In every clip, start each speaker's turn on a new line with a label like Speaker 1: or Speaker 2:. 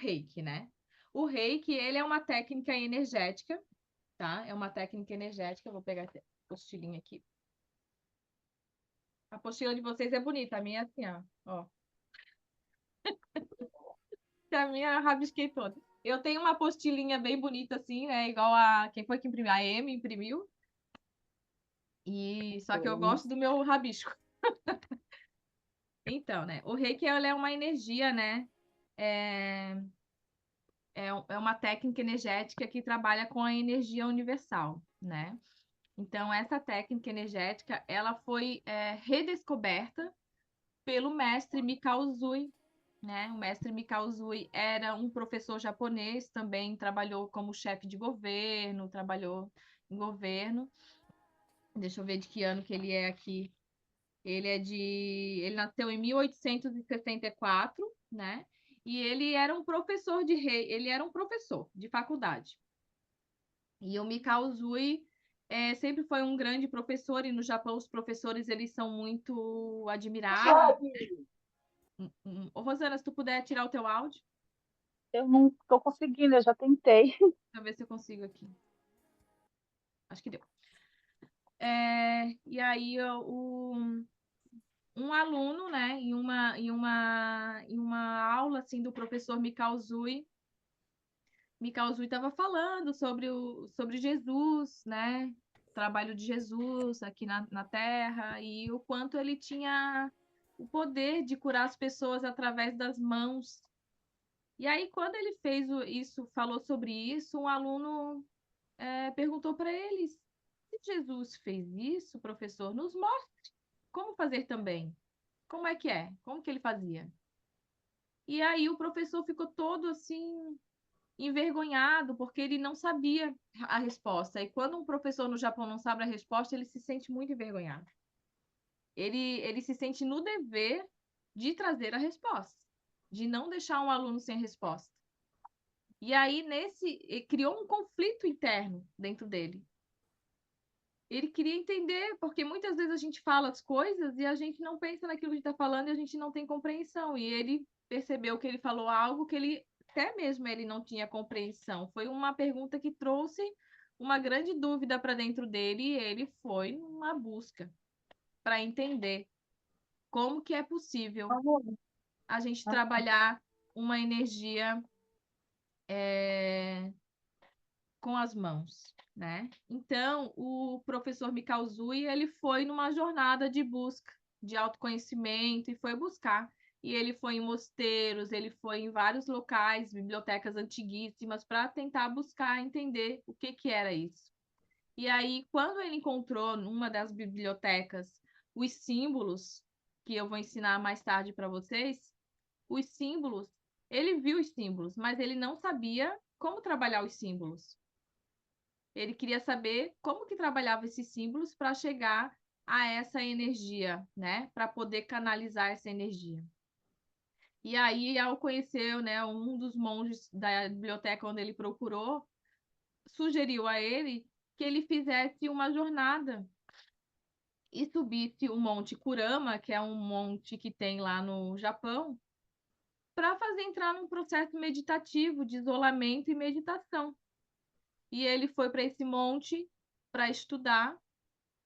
Speaker 1: Reiki, né? O Reiki, ele é uma técnica energética, tá? É uma técnica energética. Vou pegar a apostilinha aqui. A apostila de vocês é bonita, a minha é assim, ó. A minha eu rabisquei toda. Eu tenho uma apostilinha bem bonita assim, né? Igual a quem foi que imprimiu? A Amy imprimiu. E só que eu gosto do meu rabisco. Então, né? O Reiki, ela é uma energia, né? É, é uma técnica energética que trabalha com a energia universal, né? Então, essa técnica energética, ela foi redescoberta pelo mestre Mikao Usui, né? O mestre Mikao Usui era um professor japonês, também trabalhou como chefe de governo, trabalhou em governo. Deixa eu ver de que ano que ele é aqui. Ele nasceu em 1864, né? E ele era um professor ele era um professor de faculdade. E o Mikao Usui sempre foi um grande professor, e no Japão os professores eles são muito admirados. Ô, Rosana, se tu puder tirar o teu áudio,
Speaker 2: Eu não estou conseguindo, eu já tentei.
Speaker 1: deixa eu ver se eu consigo aqui. Acho que deu. E aí um aluno, né, em uma aula assim do professor Mikao Usui estava falando sobre Jesus, né? O trabalho de Jesus aqui na Terra e o quanto ele tinha o poder de curar as pessoas através das mãos. E aí, quando ele fez isso, falou sobre isso, um aluno perguntou para ele: se Jesus fez isso, professor, nos mostre como fazer também. Como é que é? Como que ele fazia? E aí o professor ficou todo assim envergonhado, porque ele não sabia a resposta. E quando um professor no Japão não sabe a resposta, ele se sente muito envergonhado. Ele se sente no dever de trazer a resposta, de não deixar um aluno sem resposta. E aí, criou um conflito interno dentro dele. Ele queria entender, porque muitas vezes a gente fala as coisas e a gente não pensa naquilo que está falando e a gente não tem compreensão. E ele percebeu que ele falou algo que ele até mesmo ele não tinha compreensão. Foi uma pergunta que trouxe uma grande dúvida para dentro dele e ele foi numa busca para entender como que é possível a gente trabalhar uma energia é, com as mãos, né? Então, o professor Mikao Usui, ele foi numa jornada de busca de autoconhecimento e foi buscar. E ele foi em mosteiros, ele foi em vários locais, bibliotecas antiguíssimas, para tentar buscar entender o que era isso. E aí, quando ele encontrou numa das bibliotecas os símbolos, que eu vou ensinar mais tarde para vocês, os símbolos, ele viu os símbolos, mas ele não sabia como trabalhar os símbolos. Ele queria saber como que trabalhava esses símbolos para chegar a essa energia, né? Para poder canalizar essa energia. E aí, ao conhecer, né, um dos monges da biblioteca onde ele procurou, sugeriu a ele que ele fizesse uma jornada e subisse o Monte Kurama, que é um monte que tem lá no Japão, para fazer entrar num processo meditativo de isolamento e meditação. E ele foi para esse monte para estudar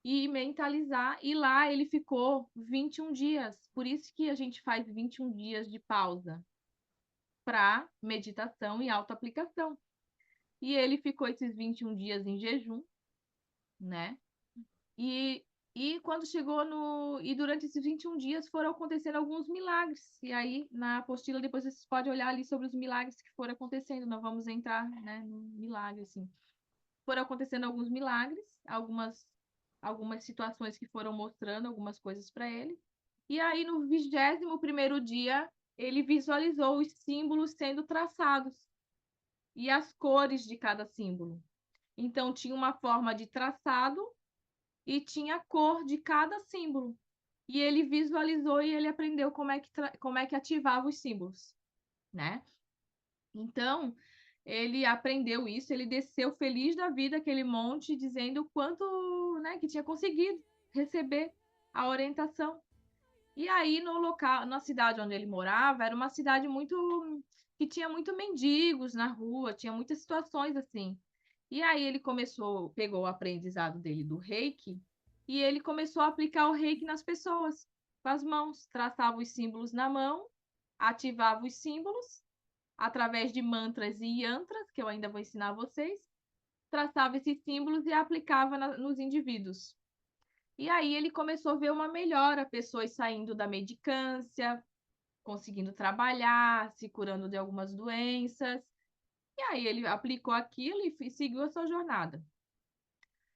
Speaker 1: e mentalizar, e lá ele ficou 21 dias. Por isso que a gente faz 21 dias de pausa para meditação e autoaplicação. E ele ficou esses 21 dias em jejum, né? E, e quando chegou no. E durante esses 21 dias foram acontecendo alguns milagres. E aí, na apostila, depois vocês podem olhar ali sobre os milagres que foram acontecendo. Nós vamos entrar, né, no milagre, assim. Foram acontecendo alguns milagres, algumas situações que foram mostrando algumas coisas para ele. E aí, no 21º dia, ele visualizou os símbolos sendo traçados e as cores de cada símbolo. Então, tinha uma forma de traçado e tinha a cor de cada símbolo. E ele visualizou e ele aprendeu como é que ativava os símbolos, né? Então, ele aprendeu isso, ele desceu feliz da vida aquele monte, dizendo o quanto, né, que tinha conseguido receber a orientação. E aí, no local, na cidade onde ele morava, era uma cidade muito que tinha muito mendigos na rua, tinha muitas situações assim. E aí ele pegou o aprendizado dele do Reiki e ele começou a aplicar o Reiki nas pessoas, com as mãos, traçava os símbolos na mão, ativava os símbolos através de mantras e yantras, que eu ainda vou ensinar a vocês, traçava esses símbolos e aplicava nos indivíduos. E aí ele começou a ver uma melhora, pessoas saindo da mendicância, conseguindo trabalhar, se curando de algumas doenças. E aí ele aplicou aquilo e seguiu a sua jornada.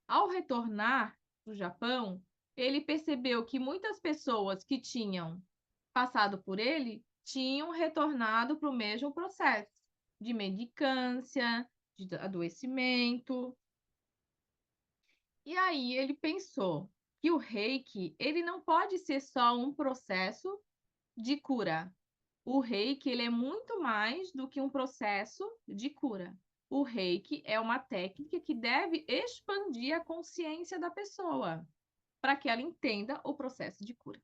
Speaker 1: Ao retornar do Japão, ele percebeu que muitas pessoas que tinham passado por ele tinham retornado para o mesmo processo de mendicância, de adoecimento. E aí ele pensou que o Reiki, ele não pode ser só um processo de cura. O Reiki, ele é muito mais do que um processo de cura. O Reiki é uma técnica que deve expandir a consciência da pessoa, para que ela entenda o processo de cura.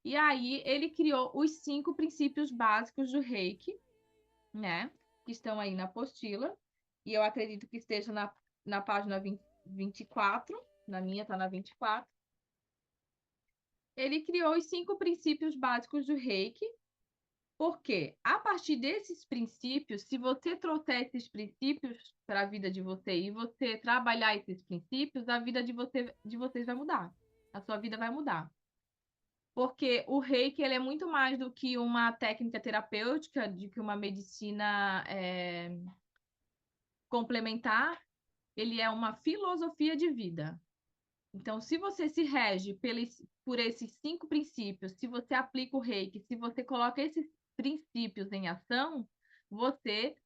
Speaker 1: E aí ele criou os 5 princípios básicos do Reiki, né? Que estão aí na apostila. E eu acredito que esteja na página 24. Na minha está na 24. Ele criou os 5 princípios básicos do Reiki, porque a partir desses princípios, se você trouxer esses princípios para a vida de você e você trabalhar esses princípios, a vida de vocês vai mudar. A sua vida vai mudar. Porque o Reiki ele é muito mais do que uma técnica terapêutica, do que uma medicina complementar, ele é uma filosofia de vida. Então, se você se rege por esses 5 princípios, se você aplica o Reiki, se você coloca esses princípios em ação, você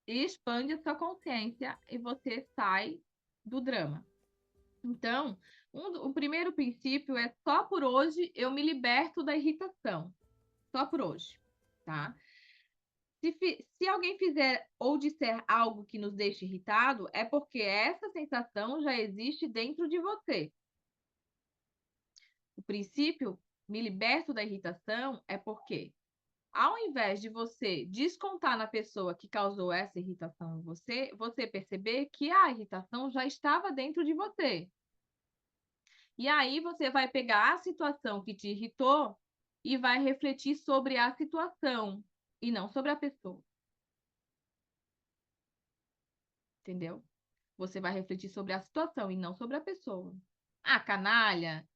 Speaker 1: expande a sua consciência e você sai do drama. Então, o primeiro princípio é só por hoje eu me liberto da irritação. Só por hoje, tá? Se alguém fizer ou disser algo que nos deixe irritado, é porque essa sensação já existe dentro de você. O princípio me liberto da irritação é porque, ao invés de você descontar na pessoa que causou essa irritação em você, você perceber que a irritação já estava dentro de você. E aí você vai pegar a situação que te irritou e vai refletir sobre a situação e não sobre a pessoa. Entendeu? Você vai refletir sobre a situação e não sobre a pessoa. Ah, canalha.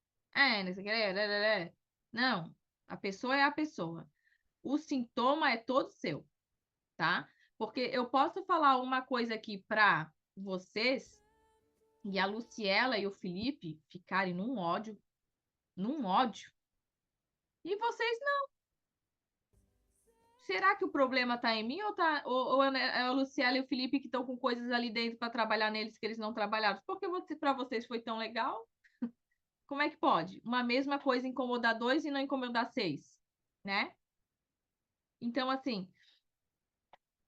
Speaker 1: Não sei o que. Não, a pessoa é a pessoa. O sintoma é todo seu, tá? Porque eu posso falar uma coisa aqui para vocês e a Luciela e o Felipe ficarem num ódio, e vocês não. Será que o problema tá em mim ou é a Luciela e o Felipe que estão com coisas ali dentro para trabalhar neles que eles não trabalharam? Porque para vocês foi tão legal? Como é que pode? Uma mesma coisa incomodar 2 e não incomodar 6, né? Então, assim,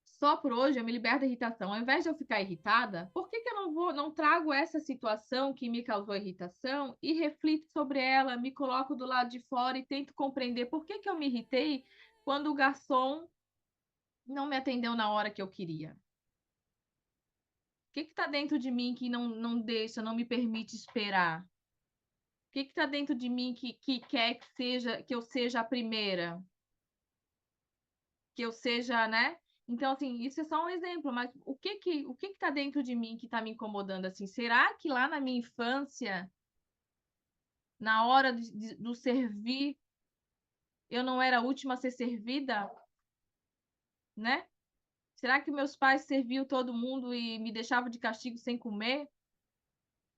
Speaker 1: só por hoje eu me liberto da irritação. Ao invés de eu ficar irritada, por que eu não trago essa situação que me causou irritação e reflito sobre ela, me coloco do lado de fora e tento compreender por que eu me irritei quando o garçom não me atendeu na hora que eu queria? O que está dentro de mim que não deixa, não me permite esperar? O que está dentro de mim que quer que eu seja a primeira? Que eu seja, né? Então, assim, isso é só um exemplo, mas o que está dentro de mim que está me incomodando assim? Será que lá na minha infância, na hora do servir, eu não era a última a ser servida, né? Será que meus pais serviam todo mundo e me deixavam de castigo sem comer?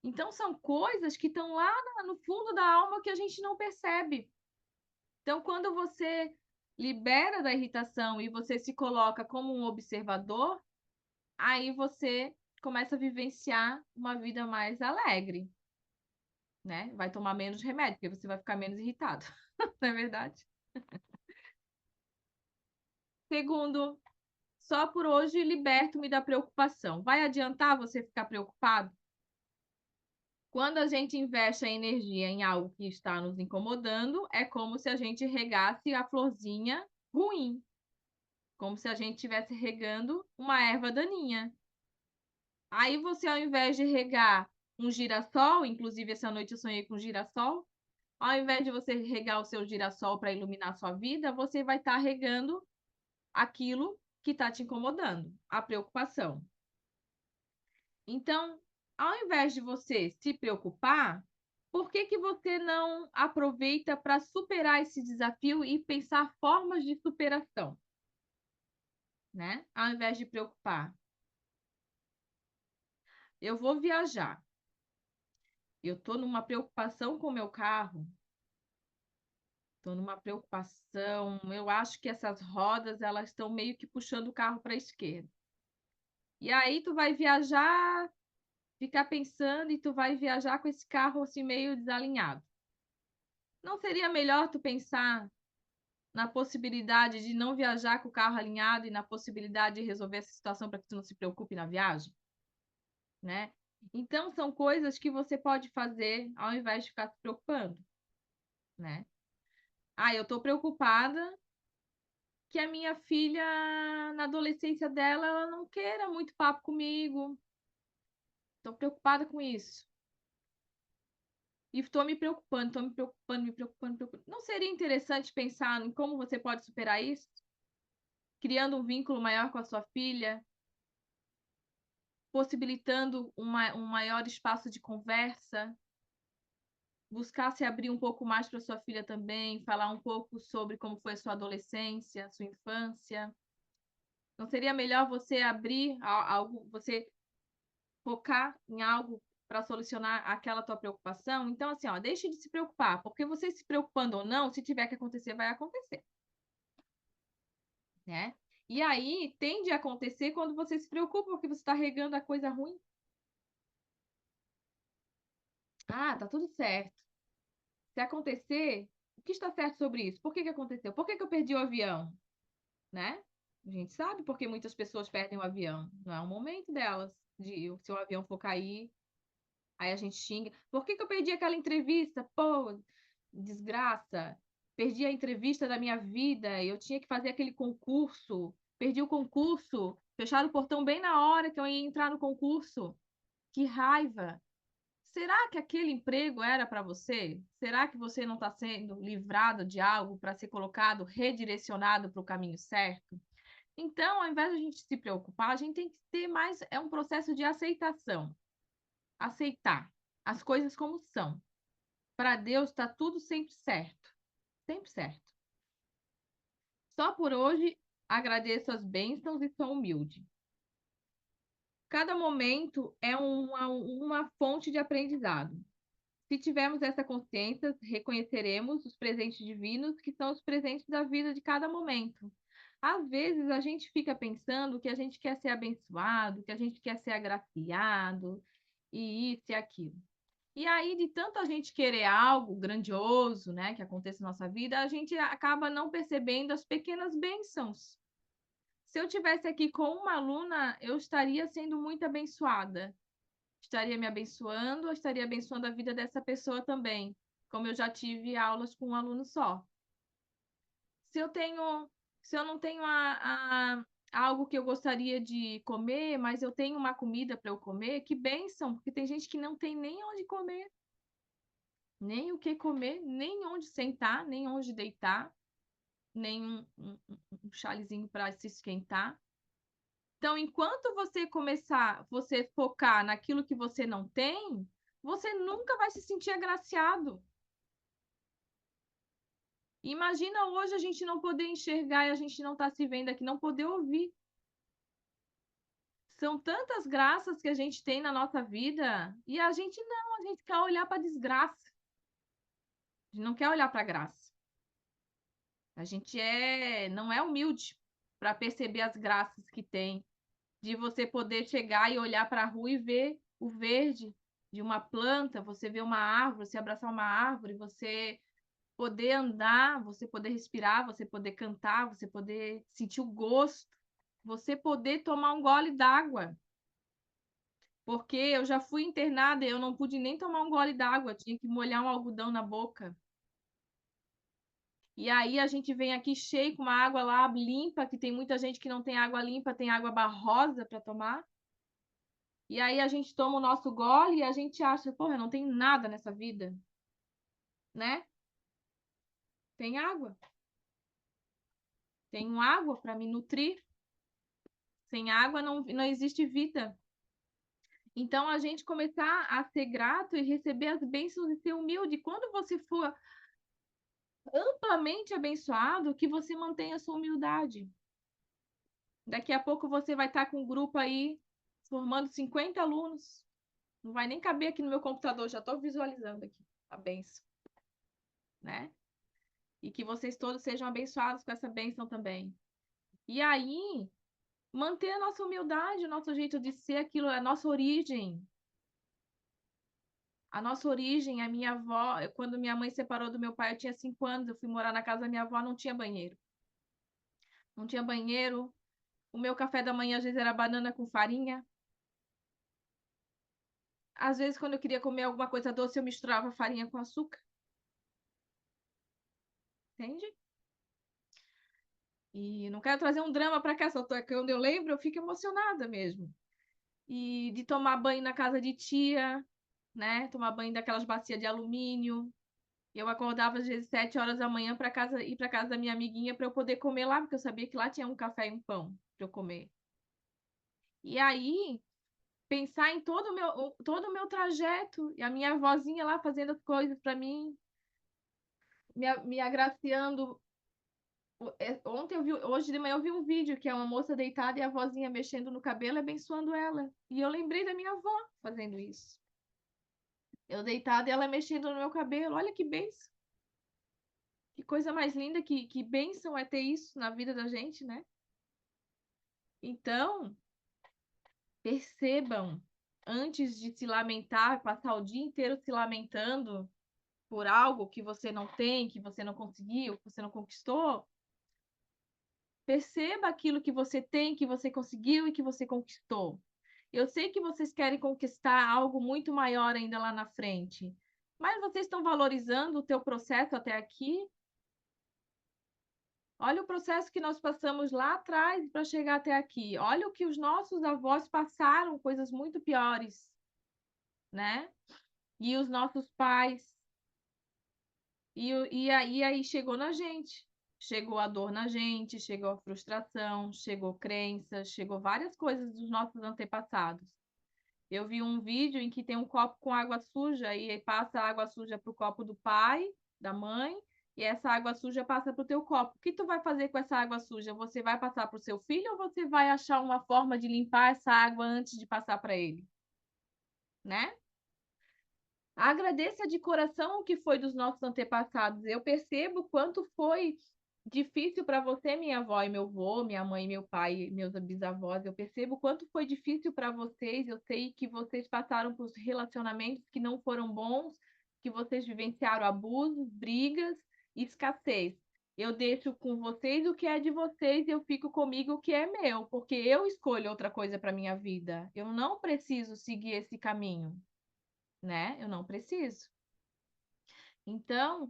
Speaker 1: Então, são coisas que estão lá no fundo da alma que a gente não percebe. Então, quando você libera da irritação e você se coloca como um observador, aí você começa a vivenciar uma vida mais alegre, né? Vai tomar menos remédio, porque você vai ficar menos irritado, não é verdade? Segundo, só por hoje liberto-me da preocupação. Vai adiantar você ficar preocupado? Quando a gente investe a energia em algo que está nos incomodando, é como se a gente regasse a florzinha ruim. como se a gente estivesse regando uma erva daninha. Aí você, ao invés de regar um girassol, inclusive essa noite eu sonhei com girassol, ao invés de você regar o seu girassol para iluminar a sua vida, você vai estar regando aquilo que está te incomodando, a preocupação. Então, ao invés de você se preocupar, por que que você não aproveita para superar esse desafio e pensar formas de superação, né? Ao invés de preocupar. Eu vou viajar. Eu estou numa preocupação com o meu carro. Estou numa preocupação. Eu acho que essas rodas elas estão meio que puxando o carro para a esquerda. E aí tu vai viajar, ficar pensando e tu vai viajar com esse carro assim meio desalinhado. Não seria melhor tu pensar na possibilidade de não viajar com o carro alinhado e na possibilidade de resolver essa situação para que tu não se preocupe na viagem, né? Então são coisas que você pode fazer ao invés de ficar se preocupando, né? Ah, eu estou preocupada que a minha filha, na adolescência dela, ela não queira muito papo comigo. Estou preocupada com isso. E estou me preocupando, estou me preocupando, me preocupando, me preocupando. Não seria interessante pensar em como você pode superar isso? Criando um vínculo maior com a sua filha, possibilitando um maior espaço de conversa, buscar se abrir um pouco mais para sua filha também, falar um pouco sobre como foi a sua adolescência, a sua infância. Não seria melhor você abrir algo, você focar em algo para solucionar aquela tua preocupação? Então, assim, ó, deixe de se preocupar, porque você se preocupando ou não, se tiver que acontecer, vai acontecer, né? E aí tende a acontecer quando você se preocupa porque você está regando a coisa ruim. Ah, tá tudo certo. Se acontecer, o que está certo sobre isso? Por que que aconteceu? Por que que eu perdi o avião? Né? A gente sabe porque muitas pessoas perdem o avião. Não é o momento delas. Se o avião for cair, aí a gente xinga. Por que que eu perdi aquela entrevista? Pô, desgraça. Perdi a entrevista da minha vida. Eu tinha que fazer aquele concurso. Perdi o concurso. Fecharam o portão bem na hora que eu ia entrar no concurso. Que raiva. Será que aquele emprego era para você? Será que você não está sendo livrado de algo para ser colocado, redirecionado para o caminho certo? Então, ao invés de a gente se preocupar, a gente tem que ter mais, é um processo de aceitação. Aceitar as coisas como são. Para Deus está tudo sempre certo. Sempre certo. Só por hoje agradeço as bênçãos e sou humilde. Cada momento é uma fonte de aprendizado. Se tivermos essa consciência, reconheceremos os presentes divinos, que são os presentes da vida de cada momento. Às vezes a gente fica pensando que a gente quer ser abençoado, que a gente quer ser agraciado, e isso e aquilo. E aí, de tanto a gente querer algo grandioso, né, que aconteça na nossa vida, a gente acaba não percebendo as pequenas bênçãos. Se eu tivesse aqui com uma aluna, eu estaria sendo muito abençoada, estaria me abençoando, ou estaria abençoando a vida dessa pessoa também, como eu já tive aulas com um aluno só. Se eu tenho, se eu não tenho algo que eu gostaria de comer, mas eu tenho uma comida para eu comer, que bênção, porque tem gente que não tem nem onde comer, nem o que comer, nem onde sentar, nem onde deitar, nem um chalezinho para se esquentar. Então, enquanto você focar naquilo que você não tem, você nunca vai se sentir agraciado. Imagina hoje a gente não poder enxergar e a gente não estar se vendo aqui, não poder ouvir. São tantas graças que a gente tem na nossa vida e a gente não, a gente quer olhar para a desgraça. A gente não quer olhar para a graça. A gente não é humilde para perceber as graças que tem de você poder chegar e olhar para a rua e ver o verde de uma planta, você ver uma árvore, você abraçar uma árvore, você poder andar, você poder respirar, você poder cantar, você poder sentir o gosto, você poder tomar um gole d'água. Porque eu já fui internada e eu não pude nem tomar um gole d'água, tinha que molhar um algodão na boca. E aí a gente vem aqui cheio com uma água lá limpa, que tem muita gente que não tem água limpa, tem água barrosa para tomar. E aí a gente toma o nosso gole e a gente acha, porra, não tem nada nessa vida, né? Tem água. Tenho água para me nutrir. Sem água não existe vida. Então, a gente começar a ser grato e receber as bênçãos e ser humilde. Quando você for amplamente abençoado, que você mantenha a sua humildade. Daqui a pouco você vai estar com um grupo aí, formando 50 alunos. Não vai nem caber aqui no meu computador, já estou visualizando aqui a bênção, né? E que vocês todos sejam abençoados com essa bênção também. E aí, manter a nossa humildade, o nosso jeito de ser, aquilo, a nossa origem. A nossa origem, a minha avó, quando minha mãe separou do meu pai, eu tinha 5 anos, eu fui morar na casa da minha avó, não tinha banheiro. Não tinha banheiro. O meu café da manhã, às vezes, era banana com farinha. Às vezes, quando eu queria comer alguma coisa doce, eu misturava farinha com açúcar. Entende? E não quero trazer um drama para cá, só tô, quando eu lembro, eu fico emocionada mesmo. E de tomar banho na casa de tia, né? Tomar banho daquelas bacias de alumínio. Eu acordava às vezes 7 horas da manhã para casa, ir para casa da minha amiguinha para eu poder comer lá, porque eu sabia que lá tinha um café e um pão para eu comer. E aí, pensar em todo o meu trajeto, e a minha avózinha lá fazendo as coisas para mim, me agraciando. Hoje de manhã eu vi um vídeo que é uma moça deitada e a avózinha mexendo no cabelo, abençoando ela. E eu lembrei da minha avó fazendo isso. Eu deitada e ela mexendo no meu cabelo. Olha que bênção. Que coisa mais linda, que bênção é ter isso na vida da gente, né? Então, percebam, antes de se lamentar, passar o dia inteiro se lamentando por algo que você não tem, que você não conseguiu, que você não conquistou, perceba aquilo que você tem, que você conseguiu e que você conquistou. Eu sei que vocês querem conquistar algo muito maior ainda lá na frente, mas vocês estão valorizando o teu processo até aqui? Olha o processo que nós passamos lá atrás para chegar até aqui. Olha o que os nossos avós passaram, coisas muito piores, né? E os nossos pais. E aí chegou na gente. Chegou a dor na gente, chegou a frustração, chegou crença, chegou várias coisas dos nossos antepassados. Eu vi um vídeo em que tem um copo com água suja e passa a água suja para o copo do pai, da mãe, e essa água suja passa para o teu copo. O que tu vai fazer com essa água suja? Você vai passar para o seu filho ou você vai achar uma forma de limpar essa água antes de passar para ele? Né? Agradeça de coração o que foi dos nossos antepassados. Eu percebo quanto foi difícil para você, minha avó e meu avô, minha mãe, meu pai, meus bisavós. Eu percebo quanto foi difícil para vocês. Eu sei que vocês passaram por relacionamentos que não foram bons, que vocês vivenciaram abusos, brigas e escassez. Eu deixo com vocês o que é de vocês e eu fico comigo o que é meu, porque eu escolho outra coisa para minha vida. Eu não preciso seguir esse caminho, né? Eu não preciso. Então,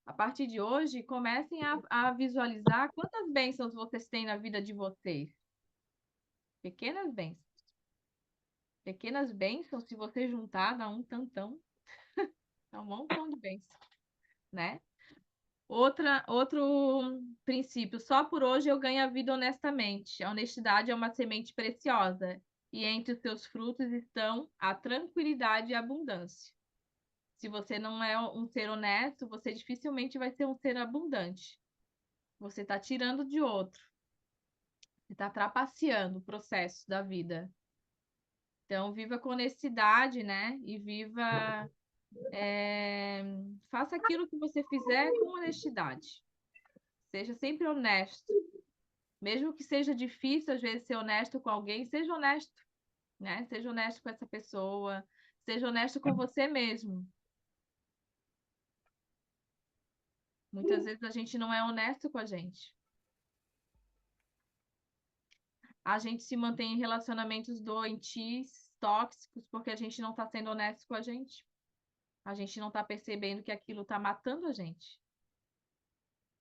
Speaker 1: a partir de hoje, comecem a visualizar quantas bênçãos vocês têm na vida de vocês. Pequenas bênçãos. Pequenas bênçãos, se você juntar, dá um tantão, dá um montão de bênçãos, né? Outro princípio, só por hoje eu ganho a vida honestamente. A honestidade é uma semente preciosa, e entre os seus frutos estão a tranquilidade e a abundância. Se você não é um ser honesto, você dificilmente vai ser um ser abundante. Você está tirando de outro. Você está trapaceando o processo da vida. Então, viva com honestidade, né? E viva. Faça aquilo que você fizer com honestidade. Seja sempre honesto. Mesmo que seja difícil, às vezes, ser honesto com alguém, seja honesto, né? Seja honesto com essa pessoa. Seja honesto com você mesmo. Muitas vezes a gente não é honesto com a gente. A gente se mantém em relacionamentos doentios, tóxicos, porque a gente não está sendo honesto com a gente. A gente não está percebendo que aquilo está matando a gente.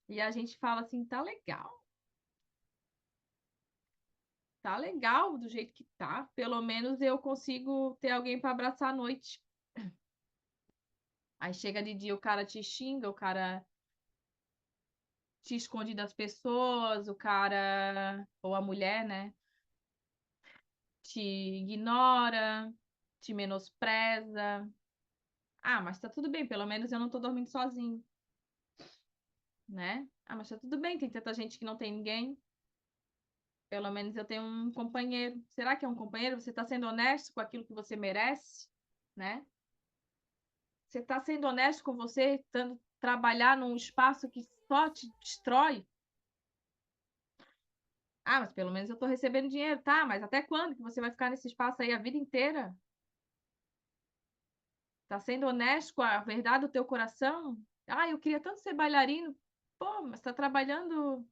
Speaker 1: E a gente fala assim, tá legal do jeito que tá. Pelo menos eu consigo ter alguém para abraçar à noite. Aí chega de dia, o cara te xinga, o cara te esconde das pessoas, o cara, ou a mulher, né, te ignora, te menospreza. Ah, mas tá tudo bem, pelo menos eu não tô dormindo sozinho, né? Ah, mas tá tudo bem, tem tanta gente que não tem ninguém. Pelo menos eu tenho um companheiro. Será que é um companheiro? Você está sendo honesto com aquilo que você merece, né? Você está sendo honesto com você, estando trabalhar num espaço que só te destrói? Ah, mas pelo menos eu estou recebendo dinheiro, tá? Mas até quando que você vai ficar nesse espaço aí a vida inteira? Tá sendo honesto com a verdade do teu coração? Ah, eu queria tanto ser bailarino. Pô, mas está trabalhando,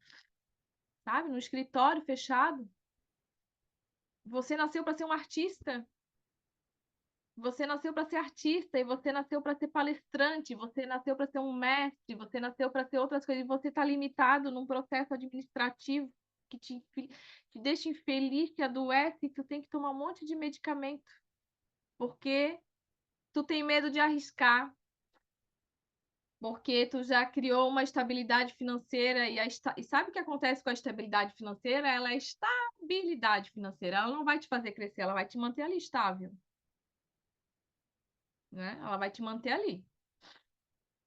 Speaker 1: sabe, no escritório fechado. Você nasceu para ser um artista. Você nasceu para ser artista e você nasceu para ser palestrante, você nasceu para ser um mestre, você nasceu para ser outras coisas, e você está limitado num processo administrativo que te deixa infeliz, te adoece, e tu tem que tomar um monte de medicamento, porque tu tem medo de arriscar, porque tu já criou uma estabilidade financeira e sabe o que acontece com a estabilidade financeira? Ela é estabilidade financeira, ela não vai te fazer crescer, ela vai te manter ali estável, né? Ela vai te manter ali.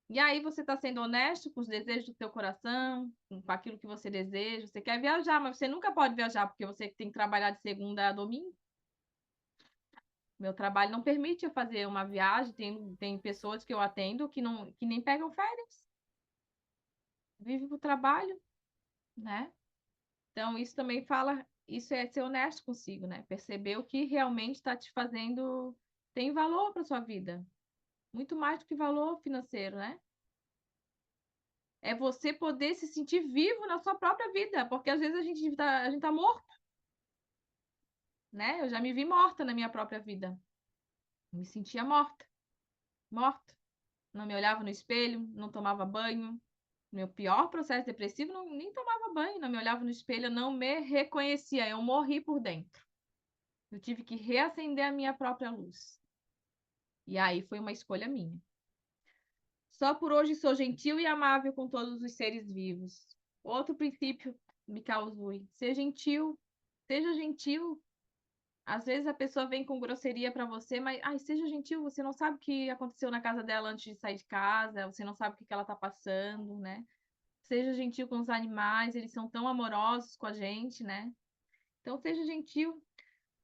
Speaker 1: E aí você está sendo honesto com os desejos do seu coração, com aquilo que você deseja. Você quer viajar, mas você nunca pode viajar porque você tem que trabalhar de segunda a domingo. Meu trabalho não permite eu fazer uma viagem. Tem pessoas que eu atendo que nem pegam férias, vivem para o trabalho, né? Então isso também fala, isso é ser honesto consigo, né? Perceber o que realmente está te fazendo, tem valor para sua vida, muito mais do que valor financeiro, né? É você poder se sentir vivo na sua própria vida, porque às vezes a gente tá morto, né? Eu já me vi morta na minha própria vida. Me sentia morta, morta. Não me olhava no espelho, não tomava banho. Meu pior processo depressivo, não, nem tomava banho, não me olhava no espelho, eu não me reconhecia, eu morri por dentro. Eu tive que reacender a minha própria luz. E aí foi uma escolha minha. Só por hoje sou gentil e amável com todos os seres vivos. Outro princípio me causou. Ser gentil, seja gentil. Às vezes a pessoa vem com grosseria para você, mas ai, seja gentil, você não sabe o que aconteceu na casa dela antes de sair de casa, você não sabe o que ela tá passando, né? Seja gentil com os animais, eles são tão amorosos com a gente, né? Então seja gentil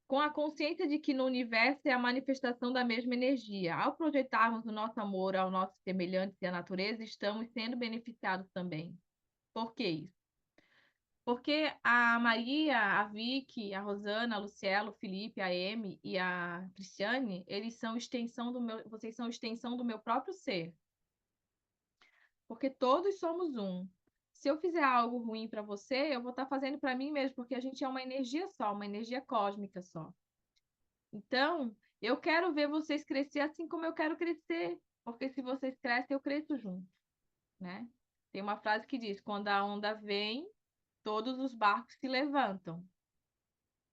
Speaker 1: com a consciência de que no universo é a manifestação da mesma energia. Ao projetarmos o nosso amor ao nosso semelhante e à natureza, estamos sendo beneficiados também. Por que isso? Porque a Maria, a Vicky, a Rosana, a Luciela, o Felipe, a Amy e a Cristiane, eles são extensão do meu, vocês são extensão do meu próprio ser. Porque todos somos um. Se eu fizer algo ruim para você, eu vou estar fazendo para mim mesmo, porque a gente é uma energia só, uma energia cósmica só. Então, eu quero ver vocês crescer assim como eu quero crescer, porque se vocês crescem, eu cresço junto, né? Tem uma frase que diz: quando a onda vem, todos os barcos se levantam,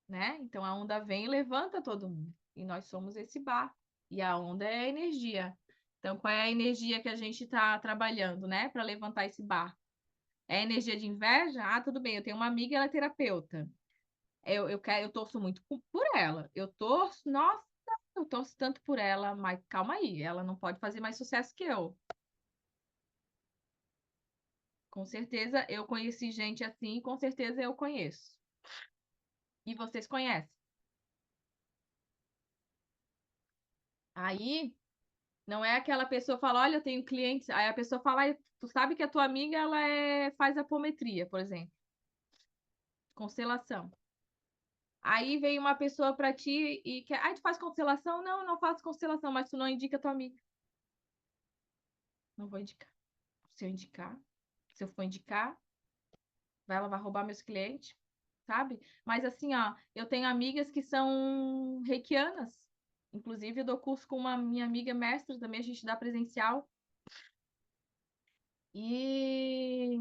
Speaker 1: né? Então a onda vem e levanta todo mundo. E nós somos esse barco. E a onda é a energia. Então, qual é a energia que a gente está trabalhando, né, para levantar esse barco? É a energia de inveja? Ah, tudo bem, eu tenho uma amiga, ela é terapeuta. Eu torço muito por ela. Eu torço, nossa, eu torço tanto por ela, mas calma aí, ela não pode fazer mais sucesso que eu. Com certeza eu conheci gente assim, com certeza eu conheço. E vocês conhecem. Aí não é aquela pessoa fala, olha, eu tenho clientes. Aí a pessoa fala, "Ai, tu sabe que a tua amiga faz apometria, por exemplo, constelação. Aí vem uma pessoa para ti e quer, tu faz constelação? Não, eu não faço constelação, mas tu não indica a tua amiga. Não vou indicar. Se eu indicar, se eu for indicar, ela vai roubar meus clientes, sabe? Mas assim, ó, eu tenho amigas que são reikianas. Inclusive, eu dou curso com uma minha amiga mestra também, a gente dá presencial. E,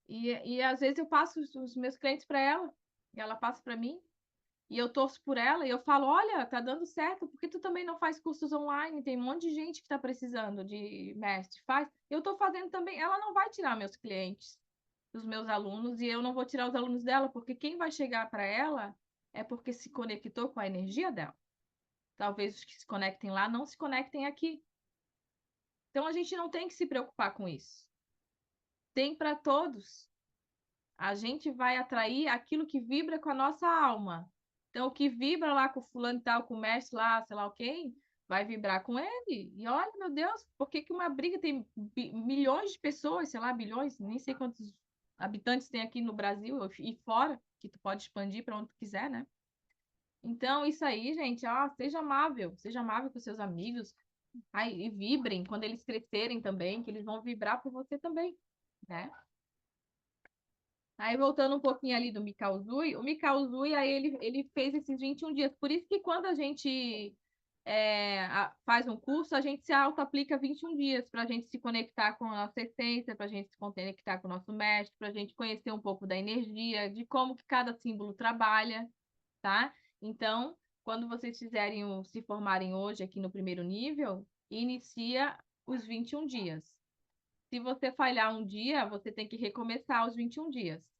Speaker 1: e às vezes eu passo os meus clientes para ela, e ela passa para mim, e eu torço por ela, e eu falo, olha, tá dando certo, por que tu também não faz cursos online? Tem um monte de gente que está precisando de mestre, faz. Eu estou fazendo também, ela não vai tirar meus clientes, os meus alunos, e eu não vou tirar os alunos dela, porque quem vai chegar para ela é porque se conectou com a energia dela. Talvez os que se conectem lá não se conectem aqui. Então a gente não tem que se preocupar com isso. Tem para todos. A gente vai atrair aquilo que vibra com a nossa alma. Então, o que vibra lá com o fulano e tal, com o mestre lá, sei lá o quem, vai vibrar com ele. E olha, meu Deus, por que que uma briga tem milhões de pessoas, sei lá, bilhões, nem sei quantos habitantes tem aqui no Brasil e fora, que tu pode expandir para onde tu quiser, né? Então, isso aí, gente, ó, seja amável com seus amigos, ai, e vibrem quando eles crescerem também, que eles vão vibrar por você também, né? Aí, voltando um pouquinho ali do Mikao Zui, o Mikao Zui, aí ele fez esses 21 dias. Por isso que quando a gente faz um curso, a gente se auto-aplica 21 dias para a gente se conectar com a nossa essência, para a gente se conectar com o nosso mestre, para a gente conhecer um pouco da energia, de como que cada símbolo trabalha, tá? Então, quando vocês se formarem hoje aqui no primeiro nível, inicia os 21 dias. Se você falhar um dia, você tem que recomeçar os 21 dias.